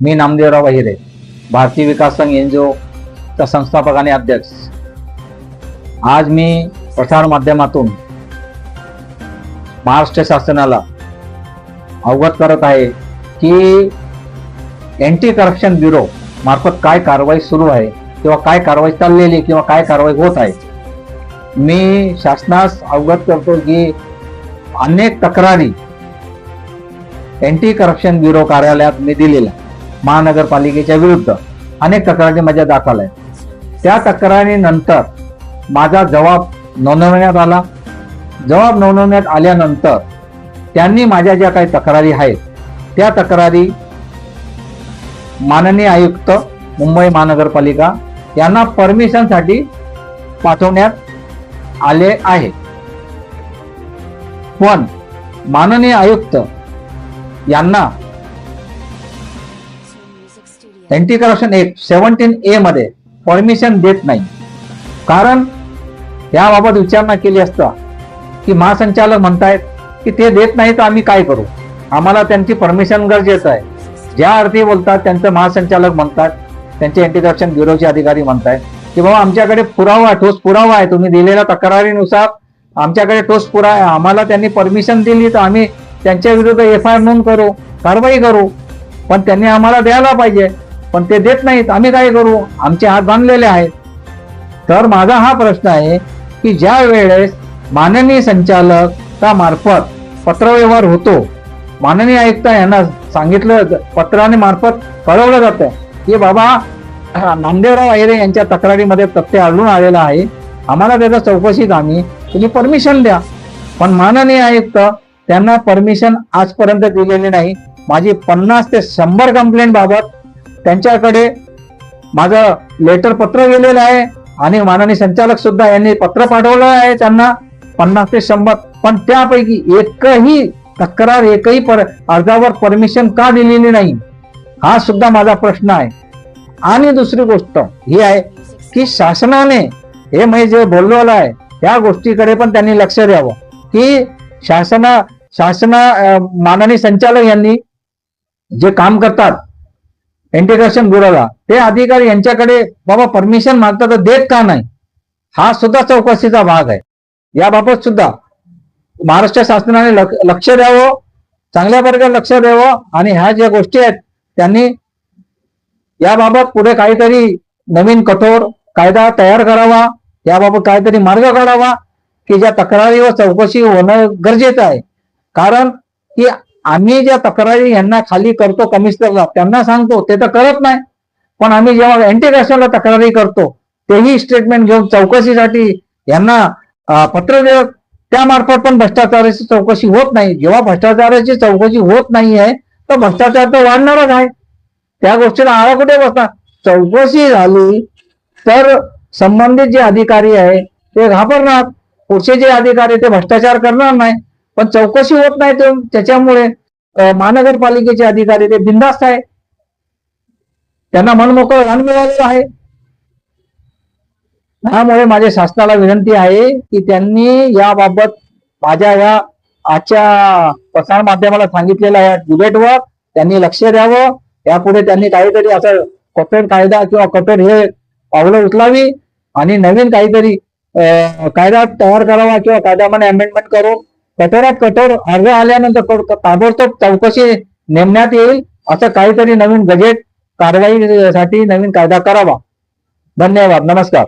मी नामदेवराव अहिरे, भारतीय विकास संघ NGO चा संस्थापक आणि अध्यक्ष। आज मी प्रसार माध्यमातून महाराष्ट्र शासनाला अवगत करत आहे की एंटी करप्शन ब्युरो मार्फत काय कारवाई सुरू आहे किंवा काय कारवाई चाललेली किंवा काय कारवाई होत आहे। मी शासनास अवगत करतो की अनेक तक्रारी एंटी करप्शन ब्युरो कार्यालयात मी दिलेल्या महानगरपालिकेच्या विरुद्ध अनेक तक्रारी माझ्या दाखल आहेत। त्या तक्रारीनंतर माझा जबाब नोंदवण्यात आला। जबाब नोंदवण्यात आल्यानंतर त्यांनी माझ्या ज्या काही तक्रारी आहेत त्या तक्रारी माननीय आयुक्त मुंबई महानगरपालिका यांना परमिशनसाठी पाठवण्यात आले आहे। पण माननीय आयुक्त यांना एंटी करप्शन ऍक्ट 17A मध्ये परमिशन देत नाही। कारण याबाबत विचारणा केली असता की महासंचालक म्हणतायत की ते देत नाही तर आम्ही काय करू, आम्हाला त्यांची परमिशन गरजेचं आहे। ज्या अर्थी बोलतात त्यांचं महासंचालक म्हणतात, त्यांचे एंटी करप्शन ब्युरोचे अधिकारी म्हणतायत की बाबा आमच्याकडे पुरावा, ठोस पुरावा आहे, तुम्ही दिलेल्या तक्रारीनुसार आमच्याकडे ठोस पुरावा आहे, आम्हाला त्यांनी परमिशन दिली तर आम्ही त्यांच्या विरुद्ध FIR नोंद करू, कारवाई करू, पण त्यांनी आम्हाला द्यायला पाहिजे, पण ते देत नाहीत, आम्ही काय करू, आमचे हात बांधलेले आहेत। तर माझा हा प्रश्न आहे की ज्या वेळेस माननीय संचालक मार्फत पत्रव्यवहार होतो, माननीय आयुक्त यांना सांगितलं, पत्राने मार्फत कळवलं जातं की बाबा नामदेवराव अहिरे यांच्या तक्रारीमध्ये तथ्य आढळून आलेलं आहे, आम्हाला त्याचा चौकशी कामी तुम्ही परमिशन द्या। पण माननीय आयुक्त त्यांना परमिशन आजपर्यंत दिलेली नाही। माझी 50 ते 100 कंप्लेंट बाबत त्यांच्याकडे माझं लेटर पत्र गेलेलं आहे आणि माननीय संचालक सुद्धा यांनी पत्र पाठवलं आहे त्यांना 50 ते 100, पण त्यापैकी एकही तक्रार, एकही अर्जावर परमिशन का दिलेली नाही, हा सुद्धा माझा प्रश्न आहे। आणि दुसरी गोष्ट ही आहे की शासनाने हे मी जे बोललेलं आहे त्या गोष्टीकडे पण त्यांनी लक्ष द्यावं की माननीय संचालक यांनी जे काम करतात एंटी करप्शन ब्युरोला, ते अधिकारी यांच्याकडे बाबा परमिशन मागतात तर देत का नाही, हा सुद्धा चौकशीचा भाग आहे। याबाबत सुद्धा महाराष्ट्र शासनाने लक्ष द्यावं, चांगल्या प्रकारे लक्ष द्यावं आणि ह्या ज्या गोष्टी आहेत त्यांनी याबाबत पुढे काहीतरी नवीन कठोर कायदा तयार करावा, याबाबत काहीतरी मार्ग काढावा की ज्या तक्रारीवर चौकशी होणं गरजेचं आहे। कारण की आम्ही ज्या तक्रारी यांना खाली करतो कमिशनरला, त्यांना सांगतो, ते तर करत नाही, पण आम्ही जेव्हा एंटी करप्शनला तक्रारी करतो तेही स्टेटमेंट घेऊन चौकशीसाठी यांना पत्र देत, त्यामार्फत पण भ्रष्टाचाराची चौकशी होत नाही। जेव्हा भ्रष्टाचाराची चौकशी होत नाही आहे तर भ्रष्टाचार तर वाढणारच आहे, त्या गोष्टीला आळा कुठे बसणार। चौकशी झाली तर संबंधित जे अधिकारी आहे ते घाबरणार, पुढचे जे अधिकारी ते भ्रष्टाचार करणार नाही, पण चौकशी होत नाही त्याच्यामुळे महानगरपालिकेचे अधिकारी ते बिनधास्त आहे, त्यांना मनमोकळं रान मिळालेलं आहे। त्यामुळे माझ्या शासनाला विनंती आहे की त्यांनी याबाबत माझ्या या आजच्या प्रसार माध्यमाला सांगितलेल्या या डिबेटवर त्यांनी लक्ष द्यावं। यापुढे त्यांनी काहीतरी असं कठोर कायदा किंवा कठोर हे पावलं उचलावी आणि नवीन काहीतरी कायदा तयार करावा किंवा कायद्यामध्ये अमेंडमेंट करून कठोरात कठोर अर्ज आल्यानंतर ताबडतोब चौकशी नेमण्यात येईल, असं काहीतरी नवीन गजेट कारवाईसाठी नवीन कायदा करावा। धन्यवाद, नमस्कार।